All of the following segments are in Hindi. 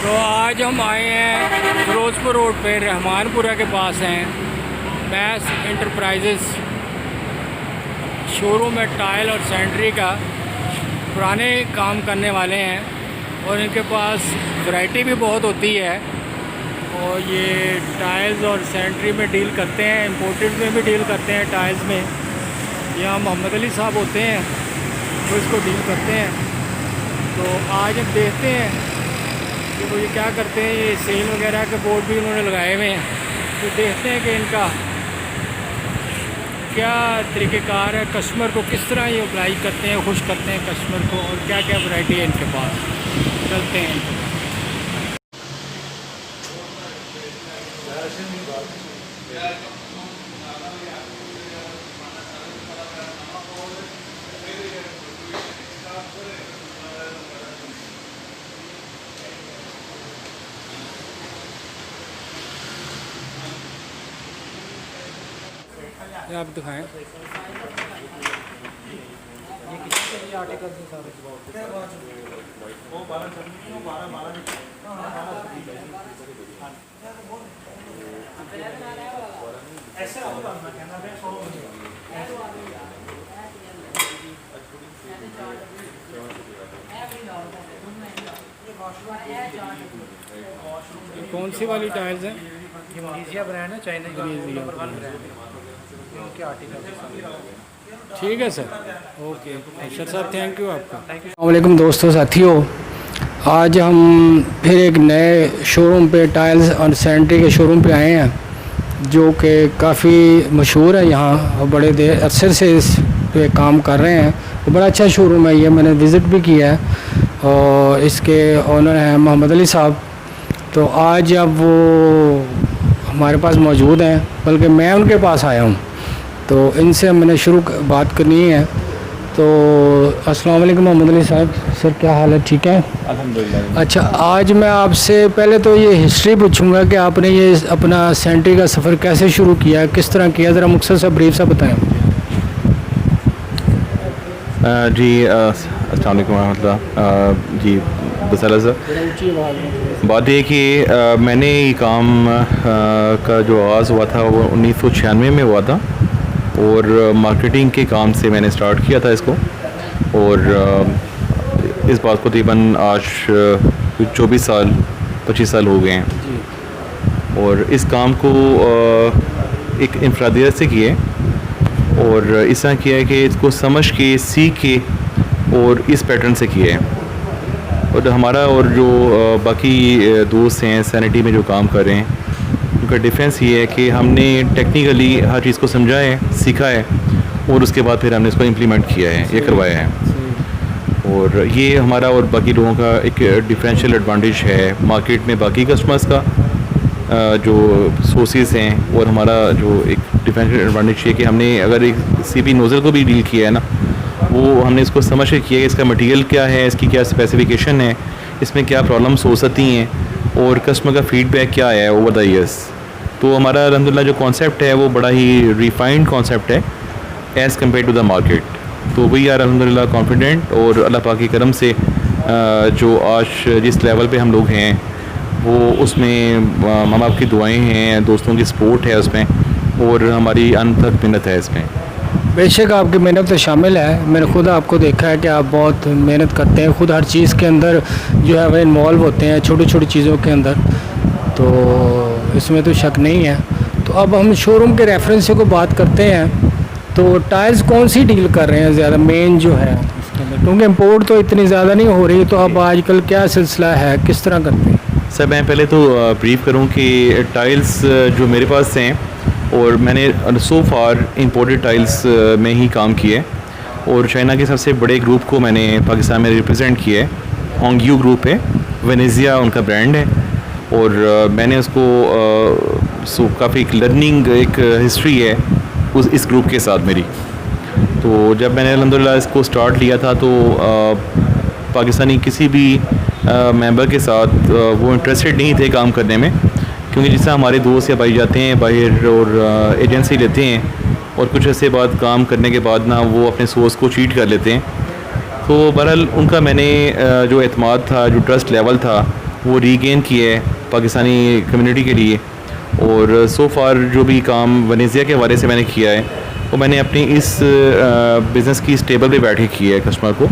तो आज हम आए हैं फिरोज़पुर रोड पे रहमानपुरा के पास हैं बैस इंटरप्राइजेस शोरूम है टाइल और सैनिटरी का। पुराने काम करने वाले हैं और इनके पास वैरायटी भी बहुत होती है और ये टाइल्स और सैनिटरी में डील करते हैं, इंपोर्टेड में भी डील करते हैं। टाइल्स में यहाँ मोहम्मद अली साहब होते हैं तो इसको डील करते हैं। तो आज हम देखते हैं कि वो ये क्या करते हैं। ये सेल वगैरह के बोर्ड भी उन्होंने लगाए हुए हैं, तो देखते हैं कि इनका क्या तरीक़ेकार है, कस्टमर को किस तरह ये अप्लाई करते हैं, खुश करते हैं कस्टमर को, और क्या क्या वैरायटी है इनके पास। चलते हैं इनके पास। ये आप दिखाएं। ये किसी भी आर्टिकल से सारे कौन सी वाली टाइल्स हैं? ये मनीजिया ब्रांड है, चाइना का नंबर 1 ब्रांड है। उनके आर्टिकल ठीक है सर, ओके अरशद साहब, थैंक यू आपका। अस्सलामुअलैकुम दोस्तों साथियों, आज हम फिर एक नए शोरूम पे टाइल्स और सैनिटरी के शोरूम पे आए हैं जो कि काफ़ी मशहूर है यहाँ और बड़े देर अरसे से इस पे काम कर रहे हैं। तो बड़ा अच्छा शोरूम है ये, मैंने विज़िट भी किया है और इसके ओनर हैं मोहम्मद अली साहब। तो आज अब वो हमारे पास मौजूद हैं, बल्कि मैं उनके पास आया हूँ, तो इनसे मैंने बात करनी है। तो अस्सलाम वालेकुम मोहम्मद अली साहब, सर क्या हाल है? ठीक है अल्हम्दुलिल्लाह। अच्छा, आज मैं आपसे पहले तो ये हिस्ट्री पूछूंगा कि आपने ये अपना सैनिटरी का सफ़र कैसे शुरू किया, किस तरह किया, ज़रा मुख्तसर सा ब्रीफ सा बताएं मुझे। जी अस्सलाम वालेकुम रहमतुल्लाह। जी बसला सर, बात ये कि मैंने ये काम का जो आगाज़ हुआ था वो 1996 में हुआ था और मार्केटिंग के काम से मैंने स्टार्ट किया था इसको। और इस बात को तकरीबन आज 25 साल हो गए हैं और इस काम को एक इंफरादियत से किए और इस तरह किया है कि इसको समझ के, सीख के और इस पैटर्न से किए हैं। और हमारा और जो बाकी दोस्त हैं सैनिटरी में जो काम कर रहे हैं, उनका डिफरेंस ये है कि हमने टेक्निकली हर चीज़ को समझा है, सीखा है और उसके बाद फिर हमने इसको इम्प्लीमेंट किया है, ये करवाया है। और ये हमारा और बाकी लोगों का एक डिफरेंशियल एडवांटेज है मार्केट में बाकी कस्टमर्स का जो सोर्सेज हैं। और हमारा जो एक डिफरेंशियल एडवांटेज है कि हमने अगर एक सीपी नोज़ल को भी डील किया है ना, वो हमने इसको समझ के किया है, इसका मटेरियल क्या है, इसकी क्या स्पेसिफिकेशन है, इसमें क्या प्रॉब्लम्स हो सकती हैं और कस्टमर का फीडबैक क्या आया है ओवर द ईयर्स। तो हमारा अल्हम्दुलिल्लाह जो कॉन्सेप्ट है वो बड़ा ही रिफाइंड कॉन्सेप्ट है as compare to the market. तो वी आर अल्हम्दुलिल्लाह कॉन्फिडेंट और अल्लाह पाक की करम से जो आज जिस लेवल पे हम लोग हैं वो उसमें माँ बाप की दुआएं हैं, दोस्तों की सपोर्ट है उसमें और हमारी अनथक मेहनत है इसमें। बेशक आपकी मेहनत तो शामिल है, मैंने खुद आपको देखा है कि आप बहुत मेहनत करते हैं, खुद हर चीज़ के अंदर जो है वह इन्वॉल्व होते हैं, छोटी छोटी चीज़ों के अंदर, तो इसमें तो शक नहीं है। तो अब हम शोरूम के रेफरेंस को बात करते हैं। तो टाइल्स कौन सी डील कर रहे हैं ज़्यादा मेन जो है इसके अंदर, क्योंकि इम्पोर्ट तो इतनी ज़्यादा नहीं हो रही, तो अब आजकल क्या सिलसिला है, किस तरह करते हैं? सर मैं पहले तो ब्रीफ करूं कि टाइल्स जो मेरे पास हैं और मैंने सो फार इंपोर्टेड टाइल्स में ही काम किया है और चाइना के सबसे बड़े ग्रुप को मैंने पाकिस्तान में रिप्रेजेंट किया है। होंगयू ग्रुप है, वेनेजिया उनका ब्रांड है और मैंने उसको काफ़ी लर्निंग एक हिस्ट्री है इस ग्रुप के साथ मेरी। तो जब मैंने अल्हम्दुलिल्लाह इसको स्टार्ट लिया था तो पाकिस्तानी किसी भी मेंबर के साथ वो इंटरेस्टेड नहीं थे काम करने में, क्योंकि जिस तरह हमारे दोस्त या भाई जाते हैं बाहर और एजेंसी लेते हैं और कुछ ऐसे बाद काम करने के बाद ना वो अपने सोर्स को चीट कर लेते हैं। तो बहरहाल उनका मैंने जो एतमाद था, जो ट्रस्ट लेवल था, वो रीगेन किया है पाकिस्तानी कम्युनिटी के लिए। और सो फार जो भी काम वनेज़िया के हवाले से मैंने किया है वो मैंने अपनी इस बिज़नेस की स्टेबल पे बैठ के किया है कस्टमर को,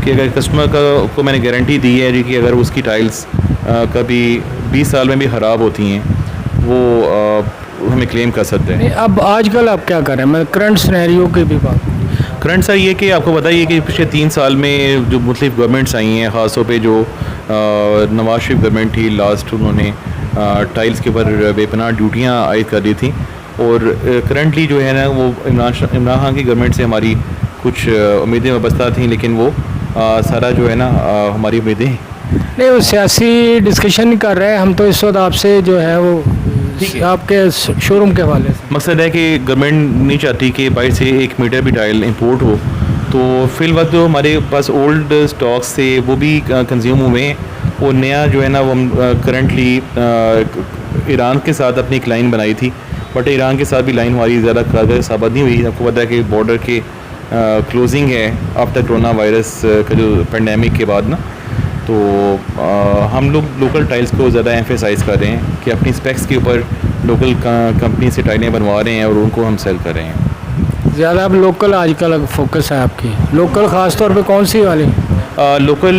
कि अगर कस्टमर को मैंने गारंटी दी है जी कि अगर उसकी टाइल्स कभी 20 साल में भी ख़राब होती हैं वो हमें क्लेम कर सकते हैं। नहीं, अब आजकल आप क्या कर रहे हैं, मैं करंट सिनेरियो की भी बात। करंट सर ये कि आपको बताइए कि पिछले 3 साल में जो मुख्तलिफ गवर्नमेंट्स आई हैं, ख़ास तौर पे जो नवाज शरीफ गवर्नमेंट थी लास्ट, उन्होंने टाइल्स के ऊपर बेपनाह ड्यूटियाँ आयद कर दी थी। और करंटली जो है ना वो इमरान खान की गवर्नमेंट से हमारी कुछ उम्मीदें वाबस्ता थी, लेकिन वो सारा जो है ना हमारी उम्मीदें नहीं, वो सियासी डिस्कशन नहीं कर रहे हैं हम, तो इस वक्त आपसे जो है वो आपके शोरूम के हवाले से मकसद है कि गवर्नमेंट नहीं चाहती कि बाहर से 1 मीटर भी टाइल इंपोर्ट हो। तो फिल वक्त जो हमारे पास ओल्ड स्टॉक्स थे वो भी कंज्यूम हुए हैं, और नया जो है ना वो हम करंटली ईरान के साथ अपनी एक लाइन बनाई थी, बट ईरान के साथ भी लाइन हमारी ज़्यादा कारगर साबित नहीं हुई। आपको पता है कि बॉर्डर के क्लोजिंग है आफ्टर कोरोना वायरस का जो पेंडेमिक के बाद ना, तो हम लोग लोकल टाइल्स को ज़्यादा एम्फेसाइज़ कर रहे हैं कि अपनी स्पेक्स के ऊपर लोकल कंपनी से टाइलें बनवा रहे हैं और उनको हम सेल कर रहे हैं। ज़्यादा अब लोकल आजकल फोकस है आपकी, लोकल ख़ास तौर पे कौन सी वाली? लोकल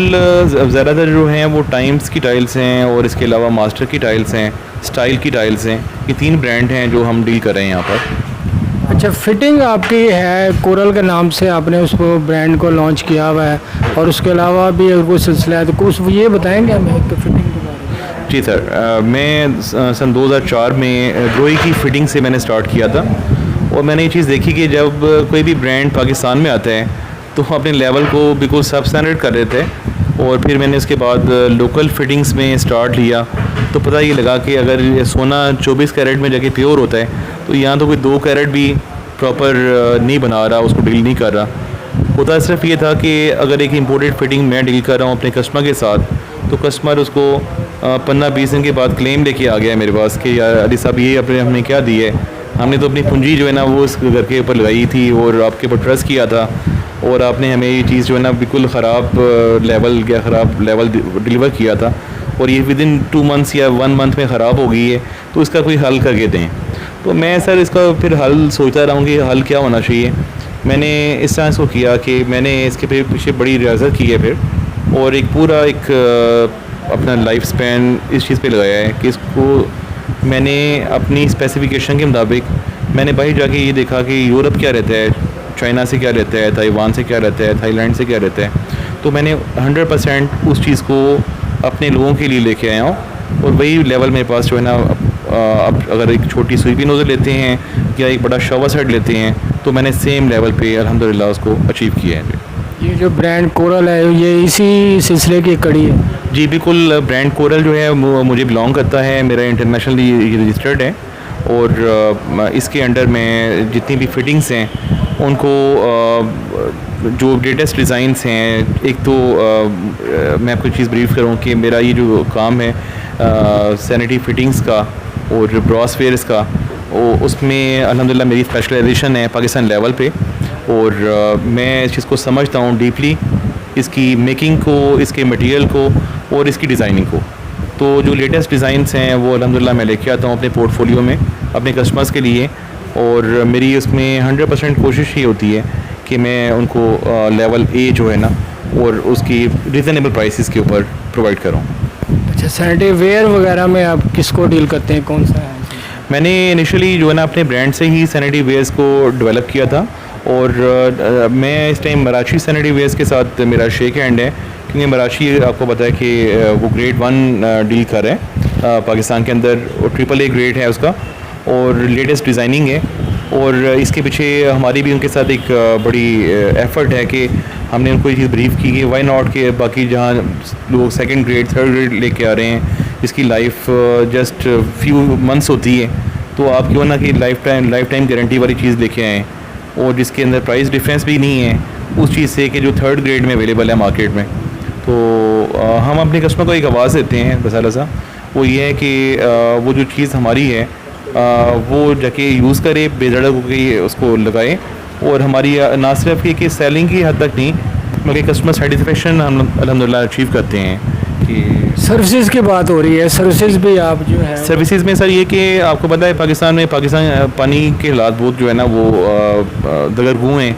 ज़्यादातर जो हैं वो टाइम्स की टाइल्स हैं, और इसके अलावा मास्टर की टाइल्स हैं, स्टाइल की टाइल्स हैं। ये 3 ब्रांड हैं जो हम डील कर रहे हैं यहाँ पर। अच्छा, फिटिंग आपकी है कोरल के नाम से, आपने उसको ब्रांड को लॉन्च किया हुआ है, और उसके अलावा भी अगर कोई सिलसिला है तो कुछ ये बताएंगे हमें कि फिटिंग के बारे में? जी सर, मैं सन 2004 में ग्रोई की फिटिंग से मैंने स्टार्ट किया था, और मैंने ये चीज़ देखी कि जब कोई भी ब्रांड पाकिस्तान में आता है तो अपने लेवल को बिल्कुल सब स्टैंडर्ड कर रहे थे। और फिर मैंने उसके बाद लोकल फिटिंग्स में स्टार्ट लिया, तो पता ये लगा कि अगर ये सोना 24 कैरेट में जाके प्योर होता है तो यहाँ तो कोई 2 कैरेट भी प्रॉपर नहीं बना रहा, उसको डील नहीं कर रहा होता। सिर्फ ये था कि अगर एक इम्पोर्टेड फिटिंग मैं डील कर रहा हूँ अपने कस्टमर के साथ, तो कस्टमर उसको 15-20 दिन के बाद क्लेम लेके आ गया है मेरे पास कि यार अली साहब ये अपने हमने क्या दी है, हमने तो अपनी पूंजी जो है ना वो उस घर के ऊपर लगाई थी और आपके ऊपर ट्रस्ट किया था, और आपने हमें ये चीज़ जो है ना बिल्कुल ख़राब लेवल डिलीवर किया था, और ये विदिन 2 मंथ्स या 1 मंथ में ख़राब हो गई है, तो इसका कोई हल करके दें। तो मैं सर इसका फिर हल सोचता रहा हूँ कि हल क्या होना चाहिए। मैंने इस तरह इसको किया कि मैंने इसके पीछे बड़ी रियाजत की है फिर, और एक पूरा अपना लाइफ स्पैन इस चीज़ पे लगाया है कि इसको मैंने अपनी स्पेसिफिकेशन के मुताबिक मैंने बाहर जाके ये देखा कि यूरोप क्या रहता है, चाइना से क्या रहता है, ताइवान से क्या रहता है, थाईलैंड से क्या रहता है, तो मैंने 100% उस चीज़ को अपने लोगों के लिए लेके आया हूँ, और वही लेवल मेरे पास जो है ना अब अगर एक छोटी स्वीपी नोज़र लेते हैं या एक बड़ा शॉवर सेट लेते हैं तो मैंने सेम लेवल पे अल्हम्दुलिल्लाह उसको अचीव किया है। ये जो ब्रांड कोरल है ये इसी सिलसिले की कड़ी है? जी बिल्कुल, ब्रांड कोरल जो है मुझे बिलोंग करता है, मेरा इंटरनेशनली रजिस्टर्ड है, और इसके अंडर में जितनी भी फिटिंग्स हैं उनको जो लेटेस्ट डिज़ाइंस हैं, एक तो मैं आपको चीज़ ब्रीफ करूँ कि मेरा ये जो काम है सैनिटरी फिटिंग्स का और ब्रॉस वेयर्स का, उसमें अल्हम्दुलिल्लाह मेरी स्पेशलाइजेशन है पाकिस्तान लेवल पे, और मैं इस चीज़ को समझता हूँ डीपली, इसकी मेकिंग को, इसके मटेरियल को और इसकी डिज़ाइनिंग को। तो जो लेटेस्ट डिज़ाइंस हैं वो अल्हम्दुलिल्लाह मैं लेके आता हूँ अपने पोर्टफोलियो में अपने कस्टमर्स के लिए, और मेरी उसमें 100% कोशिश ये होती है कि मैं उनको लेवल ए जो है ना और उसकी रिजनेबल प्राइसेस के ऊपर प्रोवाइड करूँ। अच्छा, सैनिटरी वेयर वगैरह में आप किसको डील करते हैं, कौन सा है? मैंने इनिशियली जो है ना अपने ब्रांड से ही सैनिटरी वेयर्स को डेवलप किया था, और मैं इस टाइम मराठी सैनिटरी वेयर्स के साथ मेरा शेक हैंड है, क्योंकि मराठी आपको पता है कि वो ग्रेड 1 डील कर रहे हैं पाकिस्तान के अंदर, और AAA ग्रेड है उसका, और लेटेस्ट डिज़ाइनिंग है, और इसके पीछे हमारी भी उनके साथ एक बड़ी एफ़र्ट है कि हमने उनको ये चीज़ ब्रीफ की कि वाई नॉट के बाकी जहाँ लोग 2nd ग्रेड 3rd ग्रेड लेके आ रहे हैं, इसकी लाइफ जस्ट फ्यू मंथ्स होती है, तो आप क्यों ना कि लाइफ टाइम गारंटी वाली चीज़ लेके आएँ, और जिसके अंदर प्राइस डिफरेंस भी नहीं है उस चीज़ से कि जो 3rd ग्रेड में अवेलेबल है मार्केट में। तो हम अपने कस्टमर को एक आवाज़ देते हैं बसाला सा, वो ये है कि वो जो चीज़ हमारी है वो जाके यूज़ करे, बेझिझक होकर उसको लगाए, और हमारी ना सिर्फ कि सेलिंग की हद तक नहीं बल्कि कस्टमर सेटिस्फेक्शन हम अल्हम्दुलिल्लाह अचीव करते हैं कि सर्विसेज की बात हो रही है, सर्विसेज भी आप जो है सर्विसेज में सर ये कि आपको पता है पाकिस्तान पानी के हालात बहुत जो है ना वो दगरगू हैं,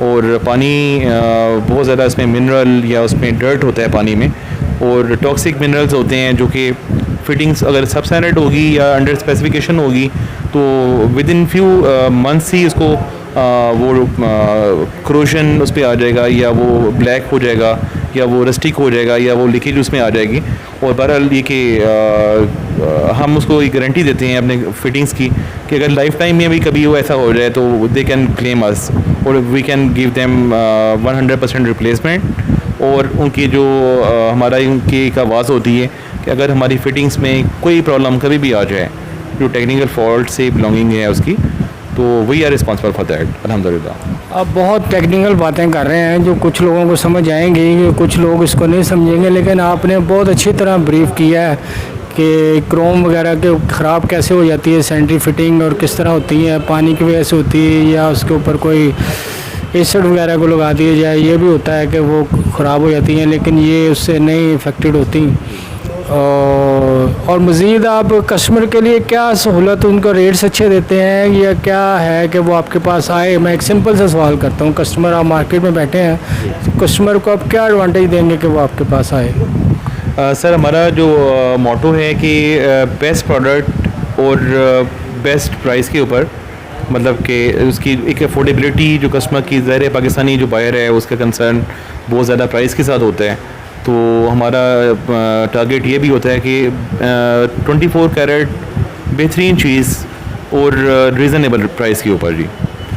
और पानी बहुत ज़्यादा इसमें मिनरल या उसमें डर्ट होता है पानी में, और टॉक्सिक मिनरल्स होते हैं जो कि फिटिंग्स अगर सब स्टैंडर्ड होगी या अंडर स्पेसिफिकेशन होगी तो विद इन फ्यू मंथ्स ही उसको वो क्रोशन उस पर आ जाएगा, या वो ब्लैक हो जाएगा, या वो रस्टिक हो जाएगा, या वो लीकेज उसमें आ जाएगी। और बहरहाल ये कि हम उसको एक गारंटी देते हैं अपने फिटिंग्स की कि अगर लाइफ टाइम में भी कभी वो ऐसा हो जाए तो दे कैन क्लेम अस, और we can give them 100% replacement. और उनकी जो हमारा उनकी एक आवाज़ होती है कि अगर हमारी फिटिंग्स में कोई प्रॉब्लम कभी भी आ जाए जो टेक्निकल फॉल्ट से बिलोंगिंग है उसकी, तो we are responsible for that अल्हम्दुलिल्लाह। आप बहुत टेक्निकल बातें कर रहे हैं जो कुछ लोगों को समझ आएंगी, कुछ लोग इसको नहीं समझेंगे, लेकिन आपने बहुत अच्छी तरह ब्रीफ किया है कि क्रोम वगैरह के ख़राब कैसे हो जाती है, सेंट्री फिटिंग और किस तरह होती है, पानी की वजह से होती है या उसके ऊपर कोई एसिड वगैरह को लगा दिया जाए, ये भी होता है कि वो ख़राब हो जाती हैं, लेकिन ये उससे नहीं इफ़ेक्टेड होती। और मज़ीद आप कस्टमर के लिए क्या सहूलत, उनका रेट्स अच्छे देते हैं या क्या है कि वो आपके पास आए? मैं एक सिंपल सा सवाल करता हूँ, कस्टमर आप मार्केट में बैठे हैं, तो कस्टमर को आप क्या एडवांटेज देंगे कि वो आपके पास आए? सर हमारा जो मोटो है कि बेस्ट प्रोडक्ट और बेस्ट प्राइस के ऊपर, मतलब कि उसकी एक अफोर्डेबिलिटी जो कस्टमर की, ज़ाहिर है पाकिस्तानी जो बायर है उसका कंसर्न बहुत ज़्यादा प्राइस के साथ होता है, तो हमारा टारगेट ये भी होता है कि 24 कैरेट बेहतरीन चीज़ और रीज़नेबल प्राइस के ऊपर जी,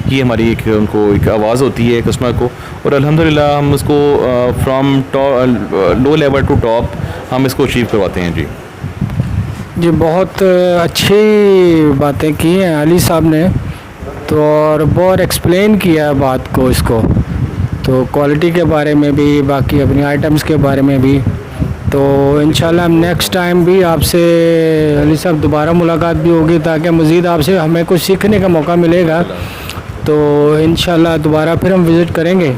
ये हमारी एक उनको एक आवाज़ होती है कस्टमर को, और अल्हम्दुलिल्लाह हम उसको from low level to top हम इसको अचीव करवाते हैं जी। जी बहुत अच्छी बातें की हैं अली साहब ने, तो और बहुत एक्सप्लेन किया है बात को, इसको तो क्वालिटी के बारे में भी, बाकी अपनी आइटम्स के बारे में भी। तो इंशाल्लाह हम नेक्स्ट टाइम भी आपसे अली साहब दोबारा मुलाकात भी होगी, ताकि मज़ीद आपसे हमें कुछ सीखने का मौका मिलेगा, तो इंशाल्लाह दोबारा फिर हम विज़िट करेंगे।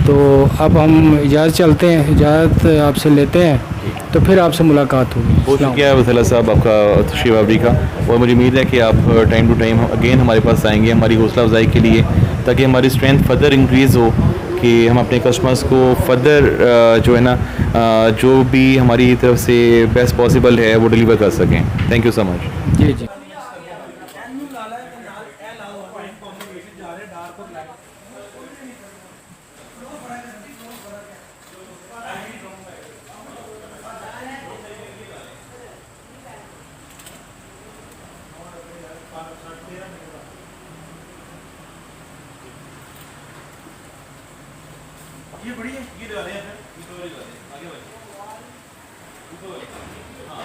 तो अब हम इजाज़त चलते हैं, इजाज़त आपसे लेते हैं, तो फिर आपसे मुलाकात होगी। बहुत शुक्रिया वसीला साहब आपका तशरीफ़ आवरी का, और मुझे उम्मीद है कि आप टाइम टू टाइम अगेन हमारे पास आएंगे हमारी हौसला अफजाई के लिए, ताकि हमारी स्ट्रेंथ फर्दर इंक्रीज़ हो, कि हम अपने कस्टमर्स को फर्दर जो है ना जो भी हमारी तरफ से बेस्ट पॉसिबल है वो डिलीवर कर सकें। Thank you so much. जी जी। ये बड़ी है, ये डालें हैं, आगे बढ़िए, हाँ।